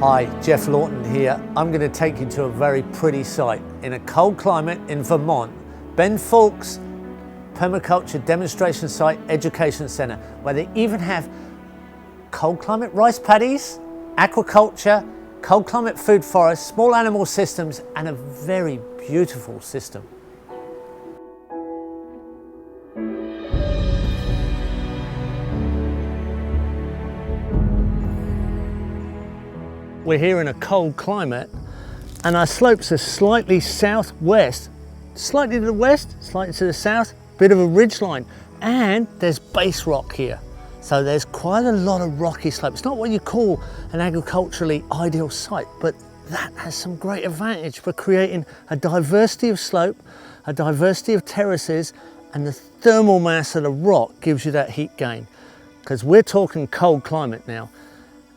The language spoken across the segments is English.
Hi, Jeff Lawton here. I'm going to take you to a very pretty site in a cold climate in Vermont, Ben Fulk's Permaculture Demonstration Site Education Center, where they even have cold climate rice paddies, aquaculture, cold climate food forests, small animal systems, and a very beautiful system. We're here in a cold climate and our slopes are slightly southwest, slightly to the west, slightly to the south, bit of a ridge line, and there's base rock here. So there's quite a lot of rocky slope. It's not what you call an agriculturally ideal site, but that has some great advantage for creating a diversity of slope, a diversity of terraces, and the thermal mass of the rock gives you that heat gain. Because we're talking cold climate now.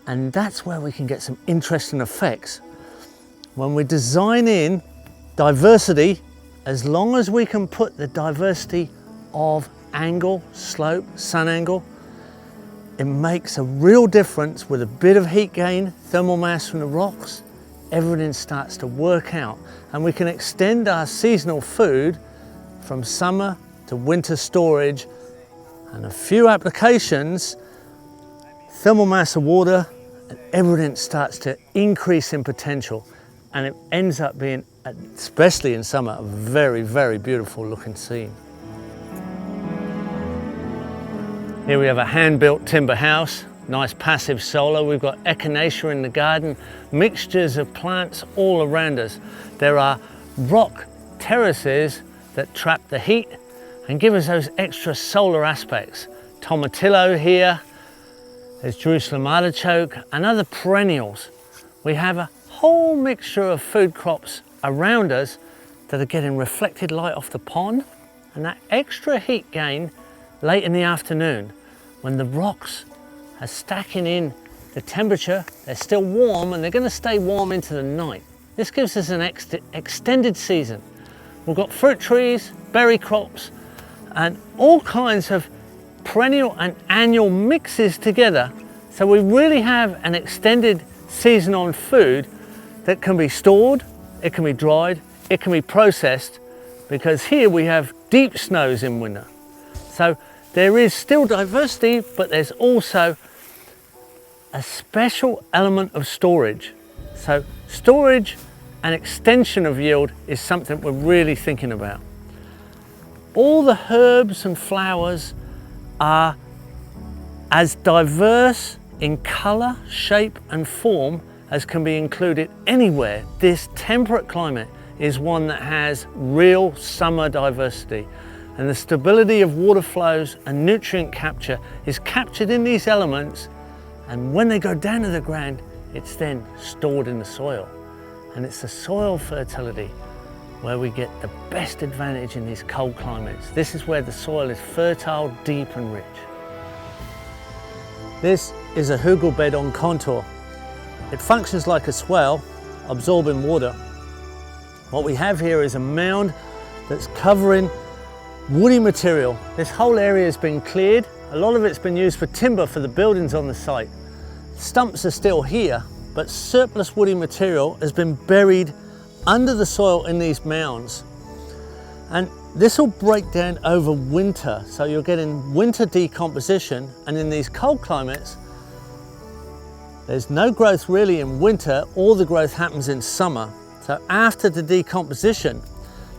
And that's where we can get some interesting effects. When we design in diversity, as long as we can put the diversity of angle, slope, sun angle, it makes a real difference with a bit of heat gain, thermal mass from the rocks, everything starts to work out. And we can extend our seasonal food from summer to winter storage, and a few applications, thermal mass of water, and everything starts to increase in potential, and it ends up being, especially in summer, a very, very beautiful looking scene. Here we have a hand-built timber house, nice passive solar. We've got echinacea in the garden, mixtures of plants all around us. There are rock terraces that trap the heat and give us those extra solar aspects. Tomatillo here, there's Jerusalem artichoke and other perennials. We have a whole mixture of food crops around us that are getting reflected light off the pond, and that extra heat gain late in the afternoon when the rocks are stacking in the temperature, they're still warm and they're going to stay warm into the night. This gives us an extended season. We've got fruit trees, berry crops, and all kinds of perennial and annual mixes together, so we really have an extended season on food that can be stored, it can be dried, it can be processed, because here we have deep snows in winter. So there is still diversity, but there's also a special element of storage. So storage and extension of yield is something we're really thinking about. All the herbs and flowers are as diverse in colour, shape and form as can be included anywhere. This temperate climate is one that has real summer diversity, and the stability of water flows and nutrient capture is captured in these elements, and when they go down to the ground, it's then stored in the soil. And it's the soil fertility where we get the best advantage in these cold climates. This is where the soil is fertile, deep and rich. This is a hugel bed on contour. It functions like a swale, absorbing water. What we have here is a mound that's covering woody material. This whole area has been cleared. A lot of it's been used for timber for the buildings on the site. Stumps are still here, but surplus woody material has been buried under the soil in these mounds, and this will break down over winter, so you're getting winter decomposition. And in these cold climates there's no growth really in winter, all the growth happens in summer. So after the decomposition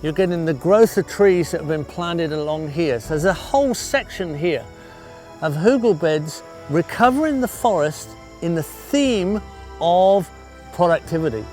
you're getting the growth of trees that have been planted along here. So there's a whole section here of hugel beds recovering the forest in the theme of productivity,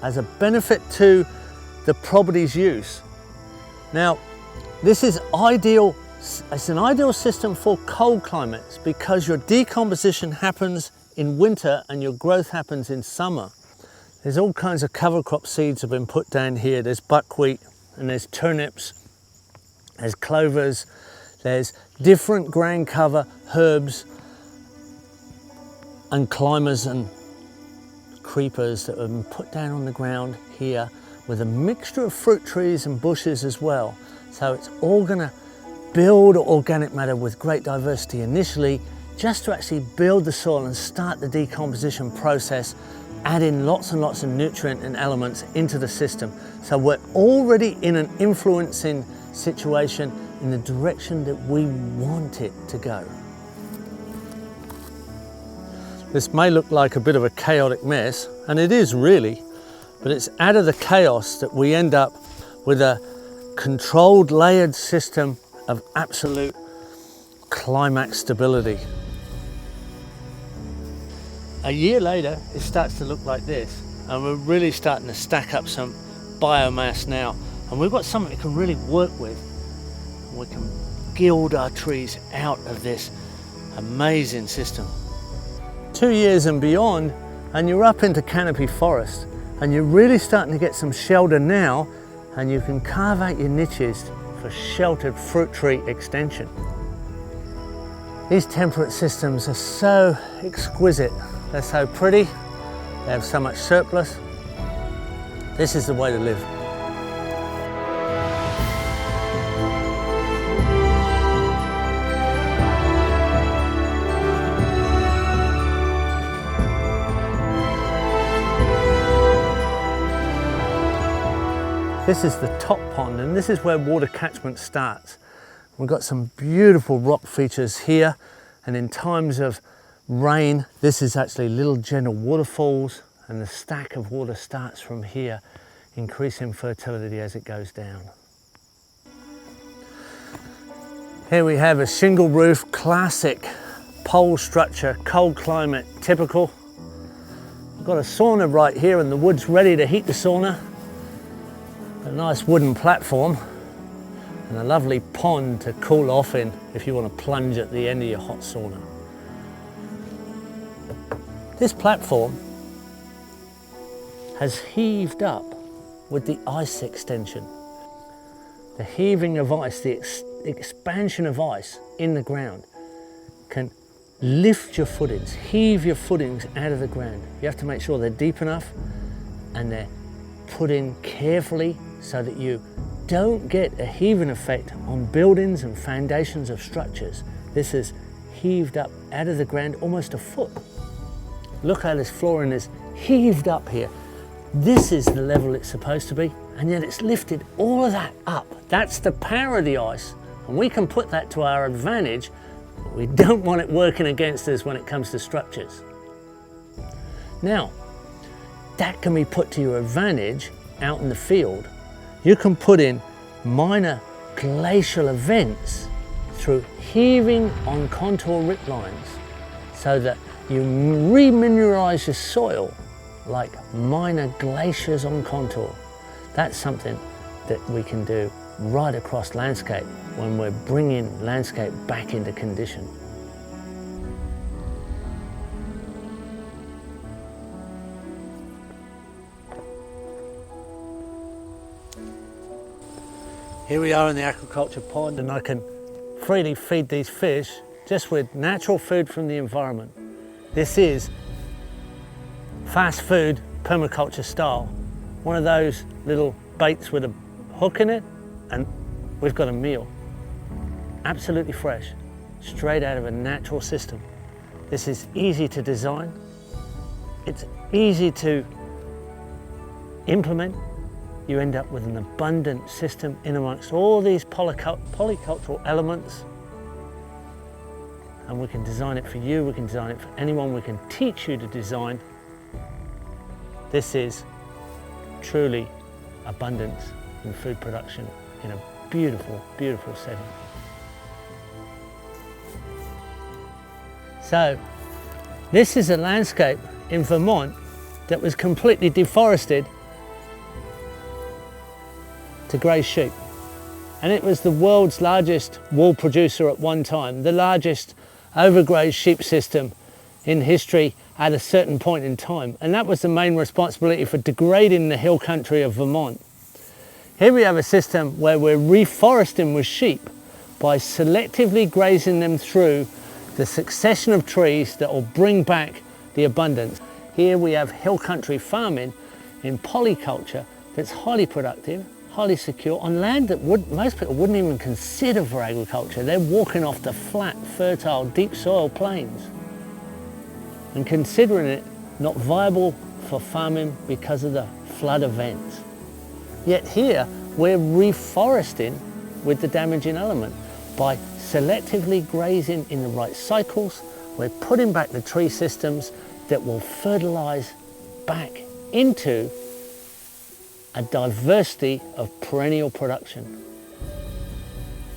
as a benefit to the property's use. Now, this is ideal, it's an ideal system for cold climates because your decomposition happens in winter and your growth happens in summer. There's all kinds of cover crop seeds have been put down here. There's buckwheat and there's turnips, there's clovers, there's different ground cover herbs and climbers and creepers that have been put down on the ground here, with a mixture of fruit trees and bushes as well. So it's all going to build organic matter with great diversity initially, just to actually build the soil and start the decomposition process, adding lots and lots of nutrient and elements into the system. So we're already in an influencing situation in the direction that we want it to go. This may look like a bit of a chaotic mess, and it is really, but it's out of the chaos that we end up with a controlled, layered system of absolute climax stability. A year later, it starts to look like this, and we're really starting to stack up some biomass now, and we've got something we can really work with. We can gild our trees out of this amazing system. 2 years and beyond, and you're up into canopy forest, and you're really starting to get some shelter now, and you can carve out your niches for sheltered fruit tree extension. These temperate systems are so exquisite. They're so pretty, they have so much surplus. This is the way to live. This is the top pond, and this is where water catchment starts. We've got some beautiful rock features here, and in times of rain, this is actually little gentle waterfalls, and the stack of water starts from here, increasing fertility as it goes down. Here we have a shingle roof, classic pole structure, cold climate, typical. We've got a sauna right here, and the wood's ready to heat the sauna. A nice wooden platform and a lovely pond to cool off in if you want to plunge at the end of your hot sauna. This platform has heaved up with the ice extension. The heaving of ice, the expansion of ice in the ground can lift your footings, heave your footings out of the ground. You have to make sure they're deep enough and they're put in carefully so that you don't get a heaving effect on buildings and foundations of structures. This is heaved up out of the ground almost a foot. Look how this flooring is heaved up here. This is the level it's supposed to be, and yet it's lifted all of that up. That's the power of the ice, and we can put that to our advantage, but we don't want it working against us when it comes to structures. Now, that can be put to your advantage out in the field. You can put in minor glacial events through heaving on contour rip lines so that you remineralize your soil like minor glaciers on contour. That's something that we can do right across landscape when we're bringing landscape back into condition. Here we are in the aquaculture pond, and I can freely feed these fish just with natural food from the environment. This is fast food permaculture style. One of those little baits with a hook in it, and we've got a meal. Absolutely fresh, straight out of a natural system. This is easy to design. It's easy to implement. You end up with an abundant system in amongst all these polycultural elements. And we can design it for you, we can design it for anyone, we can teach you to design. This is truly abundance in food production in a beautiful, beautiful setting. So, this is a landscape in Vermont that was completely deforested to graze sheep, and it was the world's largest wool producer at one time, the largest overgrazed sheep system in history at a certain point in time, and that was the main responsibility for degrading the hill country of Vermont. Here we have a system where we're reforesting with sheep by selectively grazing them through the succession of trees that will bring back the abundance. Here we have hill country farming in polyculture that's highly productive, highly secure, on land that most people wouldn't even consider for agriculture. They're walking off the flat, fertile, deep soil plains and considering it not viable for farming because of the flood events. Yet here, we're reforesting with the damaging element. By selectively grazing in the right cycles, we're putting back the tree systems that will fertilize back into a diversity of perennial production.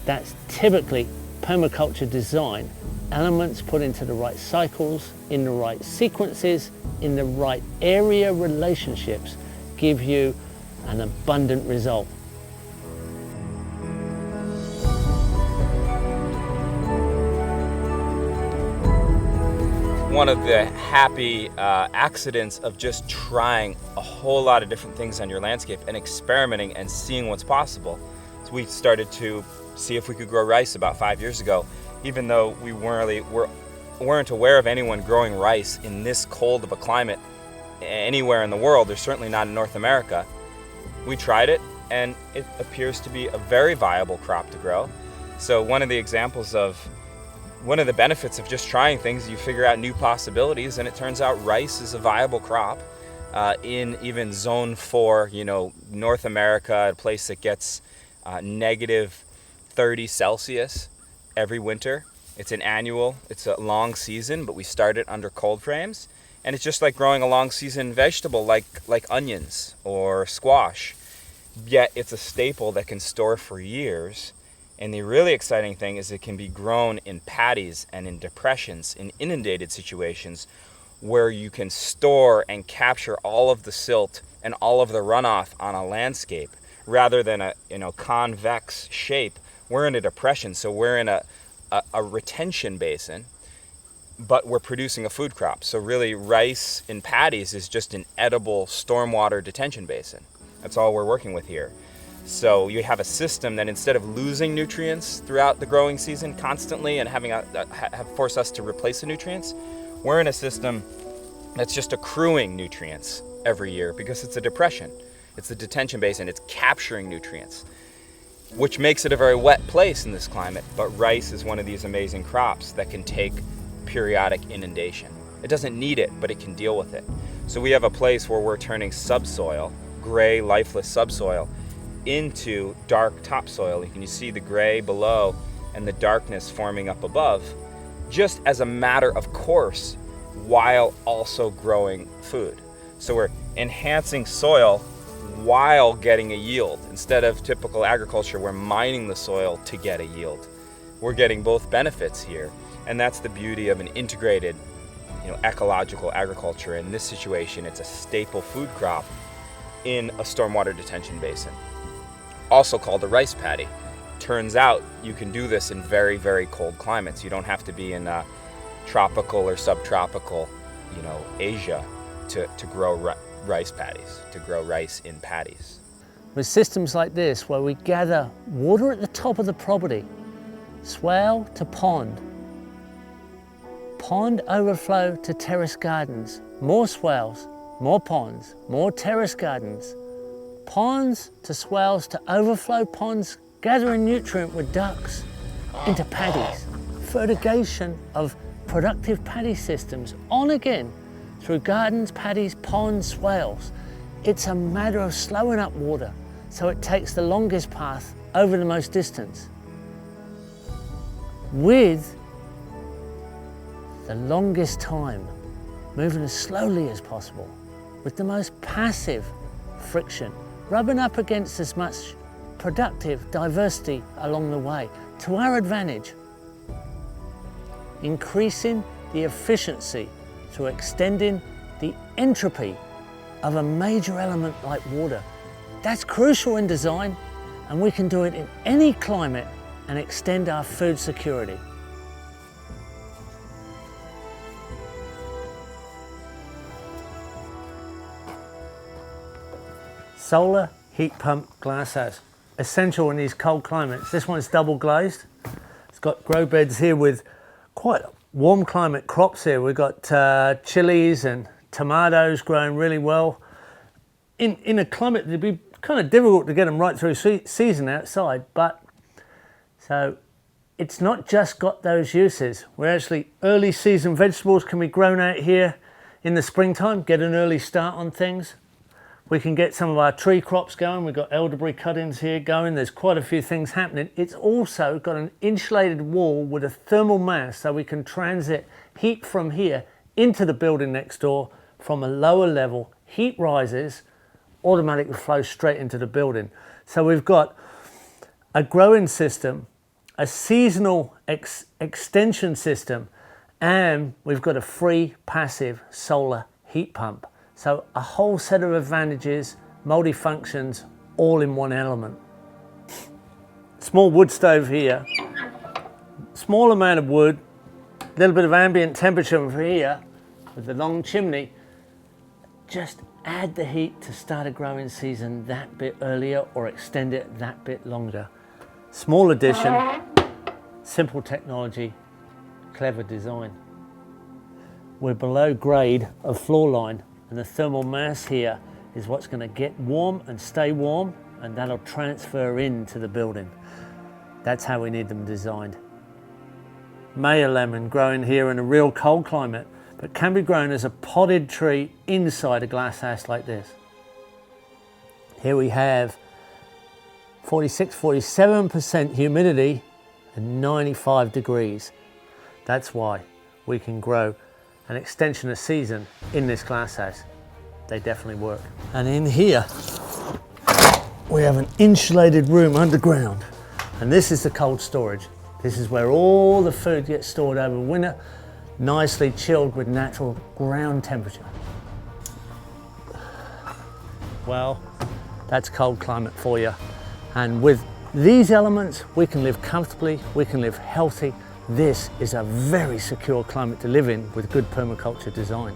That's typically permaculture design, elements put into the right cycles, in the right sequences, in the right area relationships, give you an abundant result. One of the happy accidents of just trying a whole lot of different things on your landscape and experimenting and seeing what's possible. So we started to see if we could grow rice about 5 years ago, even though we weren't aware of anyone growing rice in this cold of a climate anywhere in the world. There's certainly not in North America. We tried it, and it appears to be a very viable crop to grow. So one of the benefits of just trying things, you figure out new possibilities, and it turns out rice is a viable crop in even zone 4, North America, a place that gets negative 30 Celsius every winter. It's a long season, but we start it under cold frames. And it's just like growing a long season vegetable like onions or squash. Yet it's a staple that can store for years. And the really exciting thing is it can be grown in paddies and in depressions, in inundated situations, where you can store and capture all of the silt and all of the runoff on a landscape, rather than a convex shape. We're in a depression, so we're in a retention basin, but we're producing a food crop. So really, rice in paddies is just an edible stormwater detention basin. That's all we're working with here. So you have a system that, instead of losing nutrients throughout the growing season constantly and having force us to replace the nutrients, we're in a system that's just accruing nutrients every year because it's a depression. It's the detention basin. It's capturing nutrients, which makes it a very wet place in this climate. But rice is one of these amazing crops that can take periodic inundation. It doesn't need it, but it can deal with it. So we have a place where we're turning subsoil, gray, lifeless subsoil, into dark topsoil. You can see the gray below and the darkness forming up above, just as a matter of course, while also growing food. So we're enhancing soil while getting a yield. Instead of typical agriculture, we're mining the soil to get a yield. We're getting both benefits here, and that's the beauty of an integrated, ecological agriculture. In this situation, it's a staple food crop in a stormwater detention basin, also called a rice paddy. Turns out you can do this in very, very cold climates. You don't have to be in tropical or subtropical, Asia to grow rice paddies, to grow rice in paddies. With systems like this, where we gather water at the top of the property, swale to pond, pond overflow to terrace gardens, more swales, more ponds, more terrace gardens, ponds to swales to overflow ponds, gathering nutrient with ducks into paddies, fertigation of productive paddy systems on again through gardens, paddies, ponds, swales. It's a matter of slowing up water so it takes the longest path over the most distance, with the longest time moving as slowly as possible, with the most passive friction, rubbing up against as much productive diversity along the way to our advantage, increasing the efficiency through extending the entropy of a major element like water. That's crucial in design, and we can do it in any climate and extend our food security. Solar heat pump glasshouse, essential in these cold climates. This one's double glazed. It's got grow beds here with quite warm climate crops here. We've got chilies and tomatoes growing really well. In a climate that'd be kind of difficult to get them right through season outside, but so it's not just got those uses. We're actually, early season vegetables can be grown out here in the springtime, get an early start on things. We can get some of our tree crops going. We've got elderberry cuttings here going. There's quite a few things happening. It's also got an insulated wall with a thermal mass, so we can transit heat from here into the building next door from a lower level. Heat rises, automatically flows straight into the building. So we've got a growing system, a seasonal extension system, and we've got a free passive solar heat pump. So a whole set of advantages, multi-functions, all in one element. Small wood stove here, small amount of wood, a little bit of ambient temperature over here with the long chimney. Just add the heat to start a growing season that bit earlier or extend it that bit longer. Small addition, simple technology, clever design. We're below grade of floor line, and the thermal mass here is what's going to get warm and stay warm, and that'll transfer into the building. That's how we need them designed. Mayor lemon growing here in a real cold climate, but can be grown as a potted tree inside a glass house like this. Here we have 47% humidity and 95 degrees. That's why we can grow an extension of season in this glass house. They definitely work. And in here, we have an insulated room underground. And this is the cold storage. This is where all the food gets stored over winter, nicely chilled with natural ground temperature. Well, that's cold climate for you. And with these elements, we can live comfortably, we can live healthy. This is a very secure climate to live in with good permaculture design.